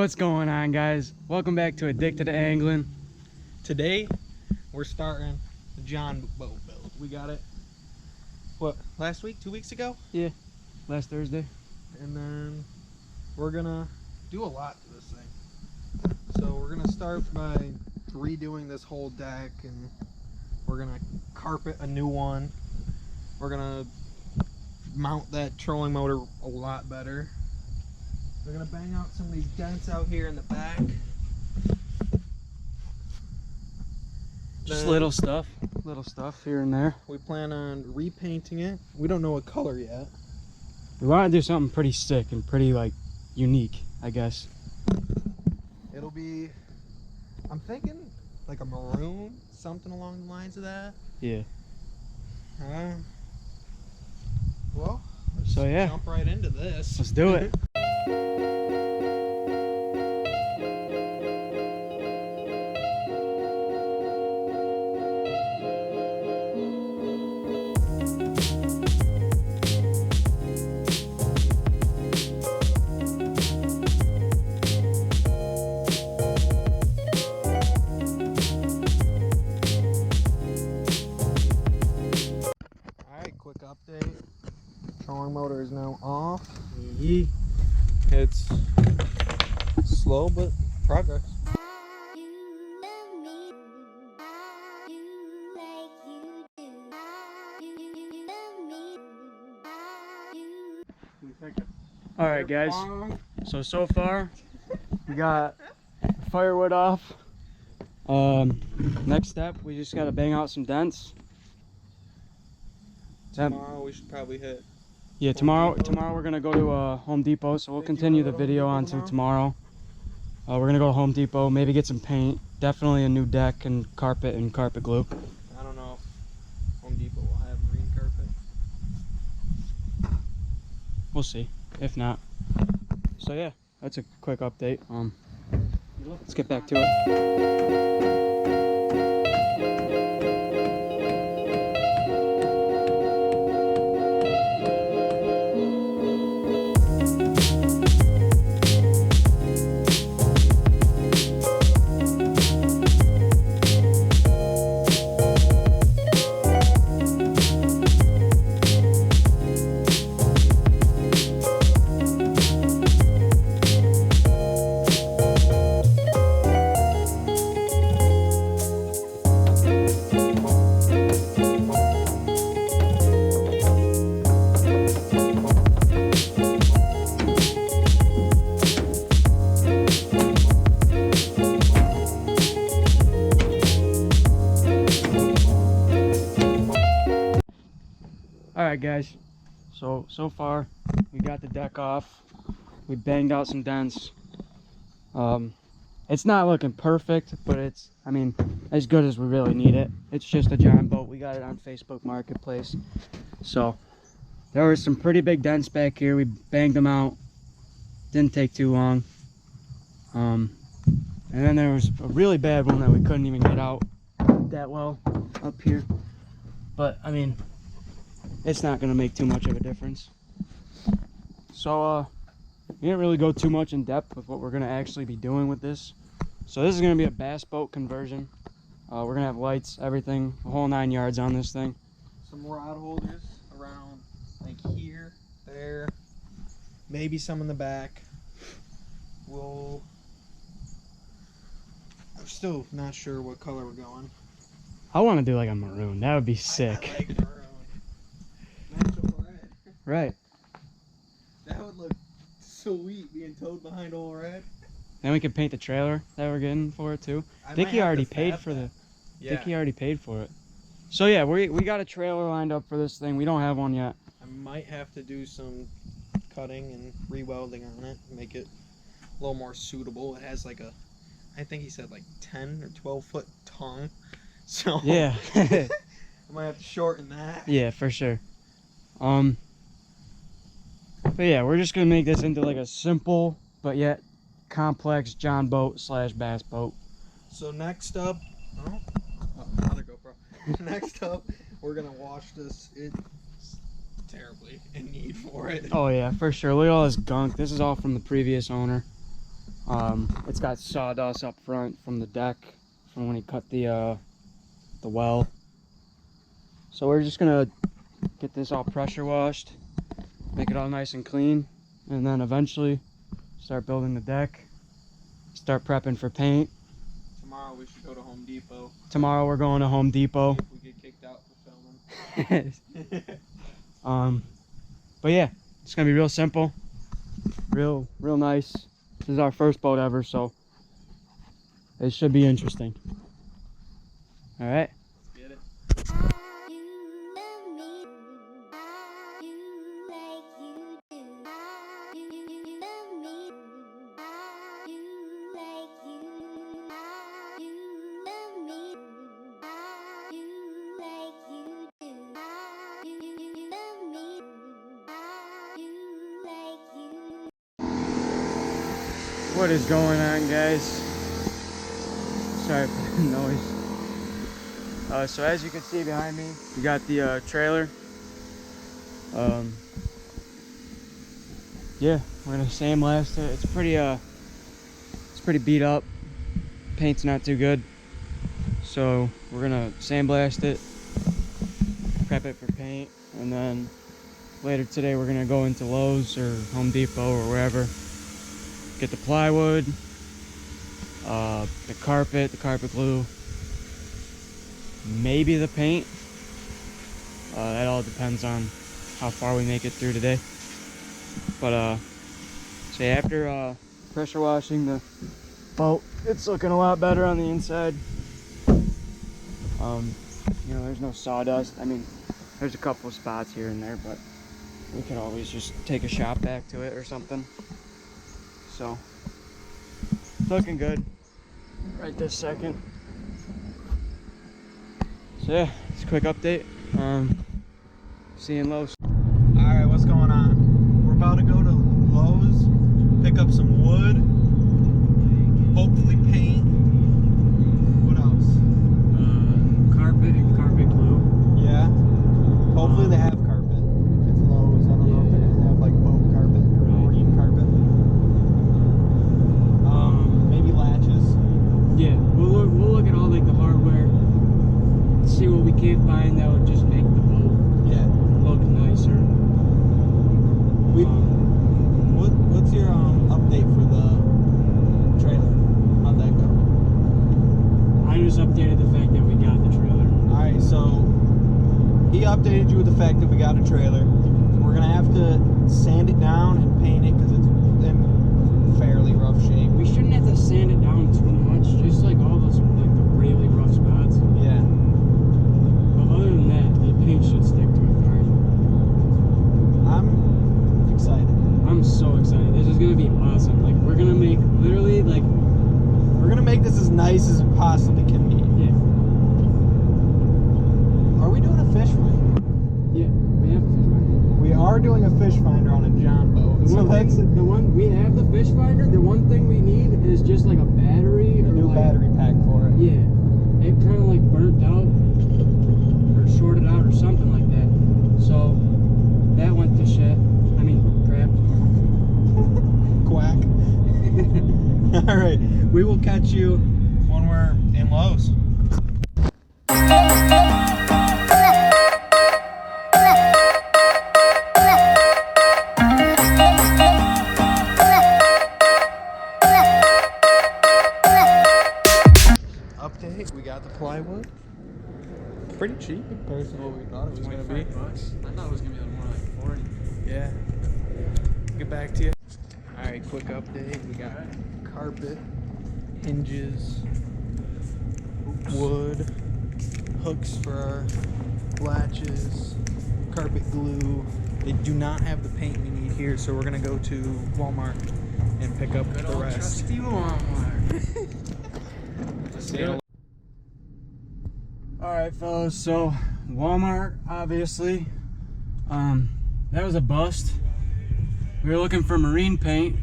What's going on, guys? Welcome back to Addicted to Angling. Today we're starting the John boat build. We got it, what, last week, 2 weeks ago? Yeah, last Thursday. And then we're gonna do a lot to this thing. So we're gonna start by redoing this whole deck, and we're gonna carpet a new one. We're gonna mount that trolling motor a lot better. We're gonna bang out some of these dents out here in the back. Just little stuff here and there. We plan on repainting it. We don't know what color yet. We want to do something pretty sick and pretty like unique, I guess. It'll be, I'm thinking like a maroon, something along the lines of that. Yeah. Well, so yeah, jump right into this. Let's do it. Quick update. Trolling motor is now off. Yeah. It's slow but progress. All right, guys. So far, we got the firewood off. Next step, we just gotta bang out some dents. Tomorrow we should probably hit. Yeah, tomorrow we're gonna go to Home Depot, so we'll continue the video on to tomorrow. We're gonna go to Home Depot, maybe get some paint, definitely a new deck and carpet glue. I don't know if Home Depot will have marine carpet. We'll see, if not. So yeah, that's a quick update. Let's get back to it. Alright guys, so far we got the deck off, we banged out some dents. It's not looking perfect, but it's, I mean, as good as we really need it. It's just a John boat. We got it on Facebook Marketplace. So there were some pretty big dents back here. We banged them out, didn't take too long. And then there was a really bad one that we couldn't even get out that well up here, but I mean, it's not going to make too much of a difference. So we didn't really go too much in depth with what we're going to actually be doing with this. So this is going to be a bass boat conversion. We're going to have lights, everything, a whole 9 yards on this thing. Some rod holders around like here, there, maybe some in the back. I'm still not sure what color we're going. I want to do like a maroon. That would be sick. I like maroon. Natural red. Right. That would look sweet being towed behind old red. Then we can paint the trailer that we're getting for it too. Dickie already paid for the. Yeah. Dickie already paid for it. So yeah, we got a trailer lined up for this thing. We don't have one yet. I might have to do some cutting and re-welding on it, make it a little more suitable. It has like a, I think he said like 10 or 12 foot tongue. So yeah. I might have to shorten that. Yeah, for sure. But yeah, we're just gonna make this into like a simple but yet complex John boat / bass boat. So next up, another GoPro. Next up, we're gonna wash this. It's terribly in need for it. Oh yeah, for sure. Look at all this gunk. This is all from the previous owner. It's got sawdust up front from the deck from when he cut the well. So we're just gonna get this all pressure washed, make it all nice and clean, and then eventually start building the deck, start prepping for paint. Tomorrow we should go to Home Depot. Tomorrow we're going to Home Depot. If we get kicked out for filming. But yeah, it's gonna be real simple, real nice. This is our first boat ever, so it should be interesting. All right. Get it. What is going on, guys? Sorry for the noise. So as you can see behind me, we got the trailer. Yeah, we're gonna sandblast it. It's pretty beat up. Paint's not too good, so we're gonna sandblast it, prep it for paint, and then later today we're gonna go into Lowe's or Home Depot or wherever. Get the plywood, the carpet glue, maybe the paint. That all depends on how far we make it through today. But so after pressure washing the boat, it's looking a lot better on the inside. You know, there's no sawdust. I mean, there's a couple spots here and there, but we could always just take a shop vac to it or something. So it's looking good right this second. So yeah, it's a quick update. See you in Lowe's. Alright, what's going on? We're about to go to Lowe's, pick up some wood, hopefully paint. What else? Carpet and carpet glue. Yeah. Hopefully they have carpet. It's Lowe's. I don't know if they're gonna have like boat carpet or marine carpet. Maybe latches. Yeah, we'll look at all like the hardware, see what we can't find that would just make the boat look nicer. What's your update for the trailer? How'd that go? I just updated the fact that we got the trailer. Alright, so he updated you with the fact that we got a trailer. So we're gonna have to sand it down and paint it because it's in fairly rough shape. We shouldn't have to sand it down too much, just like all those like the really rough spots. Yeah. But other than that, the paint should stick to it fine. I'm excited. I'm so excited. This is gonna be awesome. Like we're gonna make literally like We're gonna make this as nice as it possibly can be. yeah. Are we doing a fish finder? Yeah, we have a fish finder. We are doing a fish finder on a John boat. The one we have the fish finder. The one thing we need is just like a battery. A new like, battery pack for it. Yeah, it kind of like burnt out or shorted out or something like that. So that went to shit. I mean, crap. Quack. Alright, we will catch you when we're in Lowe's. Update, we got the plywood. Pretty cheap compared to what we thought it was going to be. $25. I thought it was gonna be more like 40. Yeah. Get back to you. Alright, quick update. We got carpet, hinges, wood, hooks for our latches, carpet glue. They do not have the paint we need here, so we're gonna go to Walmart and pick up the rest. Trusty Walmart. Alright fellas, so Walmart obviously that was a bust. We were looking for marine paint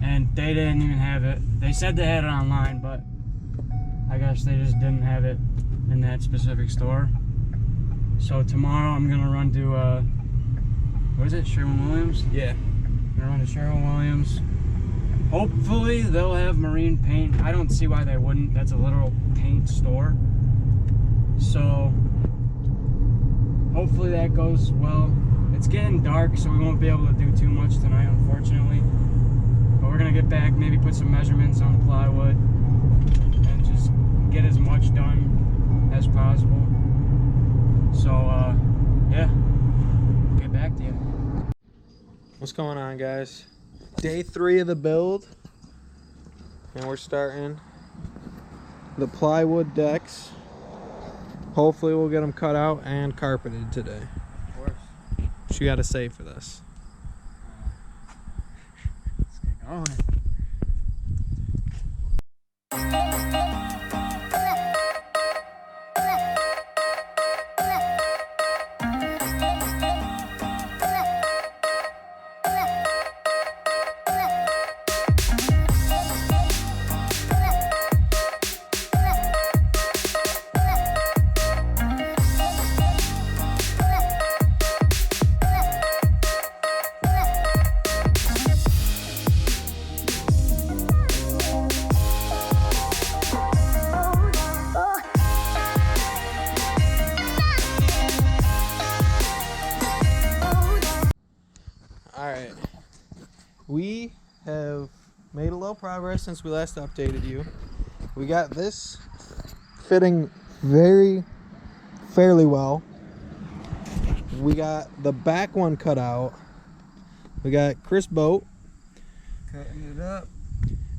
and they didn't even have it. They said they had it online, but I guess they just didn't have it in that specific store. So tomorrow I'm gonna run to what is it, Sherwin-Williams? Yeah. They're on to Sherwin-Williams. Hopefully they'll have marine paint. I don't see why they wouldn't. That's a literal paint store. So hopefully that goes well. It's getting dark, so we won't be able to do too much tonight, unfortunately. But we're gonna get back, maybe put some measurements on the plywood and just get as much done as possible. So yeah, we'll get back to you. What's going on, guys? Day 3 of the build, and we're starting the plywood decks. Hopefully we'll get them cut out and carpeted today. Of course. What you got to say for this? Let's get going. Alright, we have made a little progress since we last updated you. We got this fitting fairly well. We got the back one cut out. We got Chris Boat Cutting it up.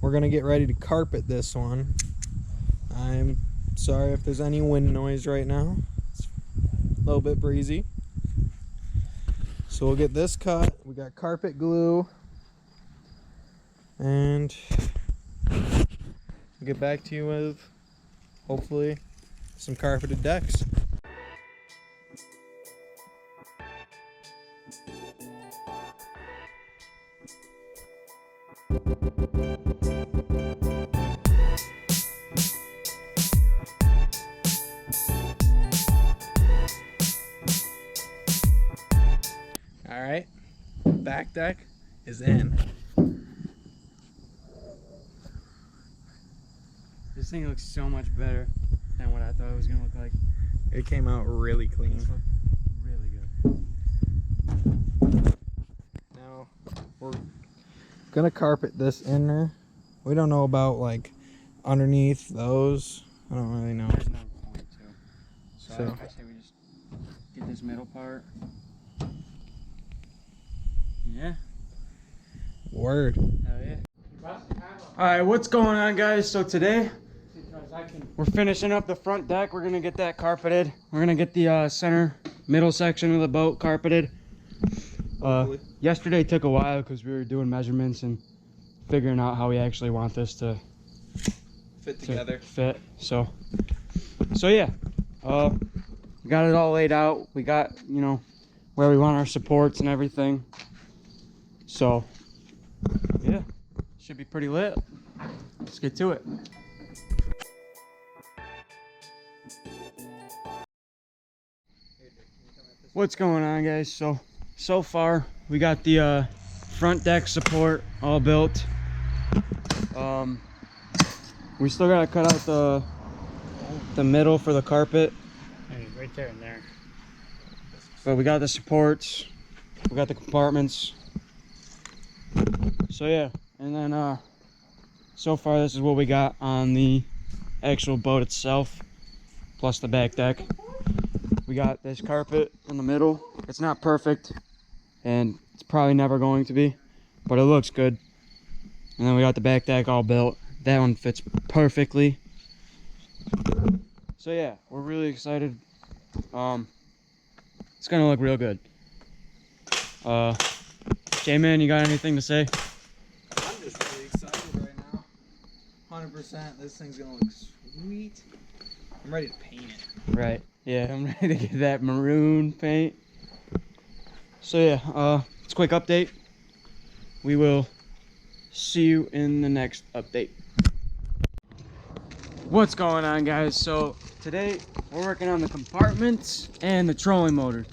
We're gonna get ready to carpet this one. I'm sorry if there's any wind noise right now. It's a little bit breezy. So we'll get this cut. We got carpet glue. And we'll get back to you with hopefully some carpeted decks. All right, back deck is in. This thing looks so much better than what I thought it was gonna look like. It came out really clean. This looked really good. Now we're gonna carpet this inner. We don't know about like underneath those. I don't really know. There's no point to. So So- I say we just get this middle part. Yeah. Word. Hell yeah. Alright, what's going on, guys? So today we're finishing up the front deck. We're gonna get that carpeted. We're gonna get the center middle section of the boat carpeted. Yesterday took a while because we were doing measurements and figuring out how we actually want this to fit. So yeah, we got it all laid out. We got, you know, where we want our supports and everything. So yeah, should be pretty lit. Let's get to it. What's going on, guys? So far we got the front deck support all built. We still gotta cut out the middle for the carpet. Hey, right there and there. But we got the supports, we got the compartments. So yeah, and then so far this is what we got on the actual boat itself, plus the back deck. We got this carpet in the middle. It's not perfect, and it's probably never going to be, but it looks good. And then we got the back deck all built. That one fits perfectly. So yeah, we're really excited. It's gonna look real good. J-Man, you got anything to say? I'm just really excited right now. 100%. This thing's gonna look sweet. I'm ready to paint it. Right. Yeah, I'm ready to get that maroon paint. So yeah, it's a quick update. We will see you in the next update. What's going on, guys? So today we're working on the compartments and the trolling motor.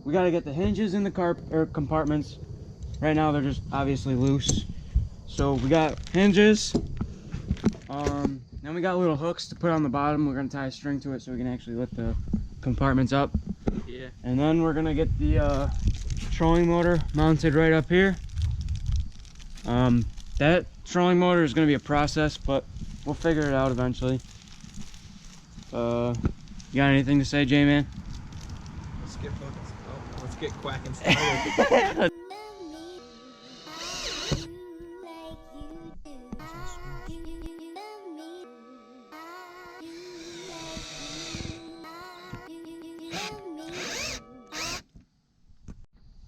We got to get the hinges in the compartments, Right now they're just obviously loose. So we got hinges. Then we got little hooks to put on the bottom. We're gonna tie a string to it so we can actually lift the compartments up. Yeah. And then we're gonna get the trolling motor mounted right up here. That trolling motor is gonna be a process, but we'll figure it out eventually. You got anything to say, J-Man? Let's get quacking started.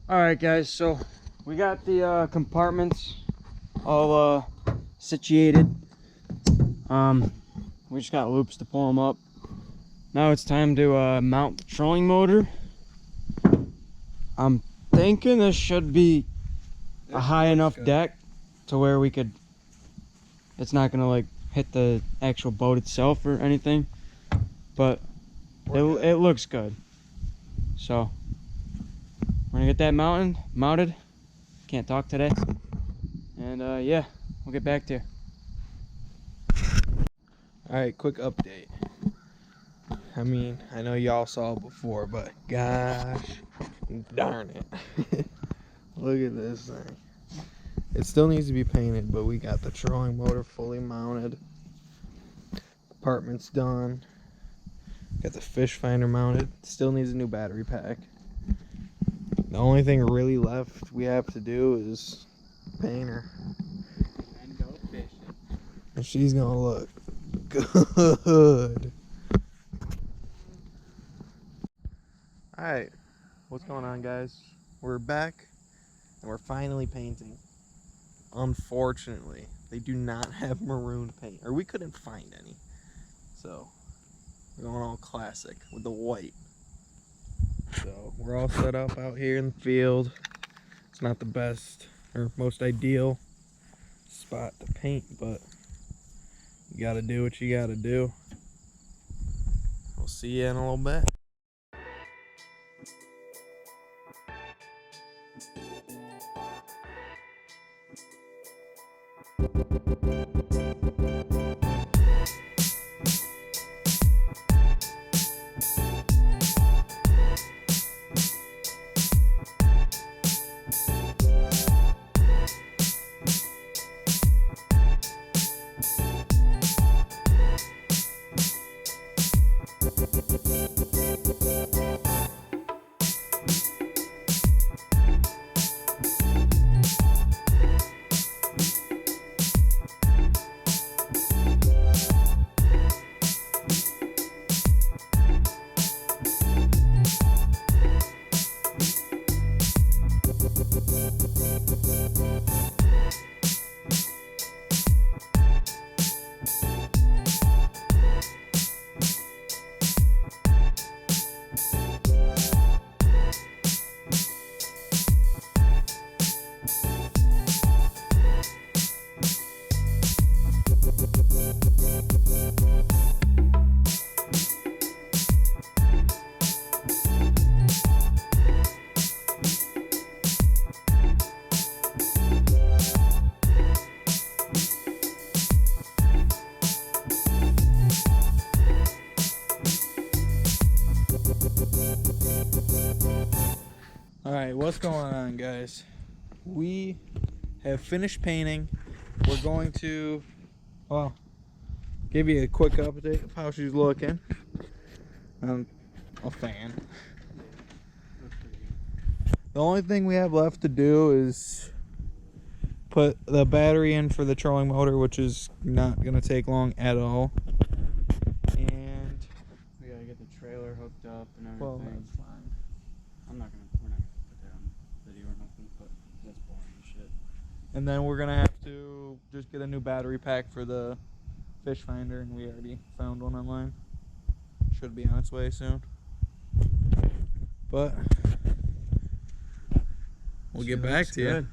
Alright guys, so we got the compartments all situated. We just got loops to pull them up. Now it's time to mount the trolling motor. I'm thinking this should be a high enough deck to where we could, it's not gonna like hit the actual boat itself or anything, but it looks good. So we're gonna get that mounted. Can't talk today. And yeah, we'll get back to you. Alright, quick update. I mean, I know y'all saw it before, but gosh darn it. Look at this thing. It still needs to be painted, but we got the trolling motor fully mounted. Compartment's done. Got the fish finder mounted. Still needs a new battery pack. The only thing really left we have to do is paint her. And go fishing. And she's gonna look good. Alright, what's going on, guys? We're back and we're finally painting. Unfortunately, they do not have maroon paint, or we couldn't find any. So we're going all classic with the white. So we're all set up out here in the field. It's not the best or most ideal spot to paint, but you gotta do what you gotta do. We'll see you in a little bit. Alright, what's going on, guys? We have finished painting. We're going to, well, give you a quick update of how she's looking. I'm a fan. The only thing we have left to do is put the battery in for the trolling motor, which is not going to take long at all. And We gotta get the trailer hooked up and everything. well, that's fine. we're not gonna put that on video or nothing, but that's boring as shit. And then we're gonna have to just get a new battery pack for the fish finder, and we already found one online. Should be on its way soon. But we'll get back to you.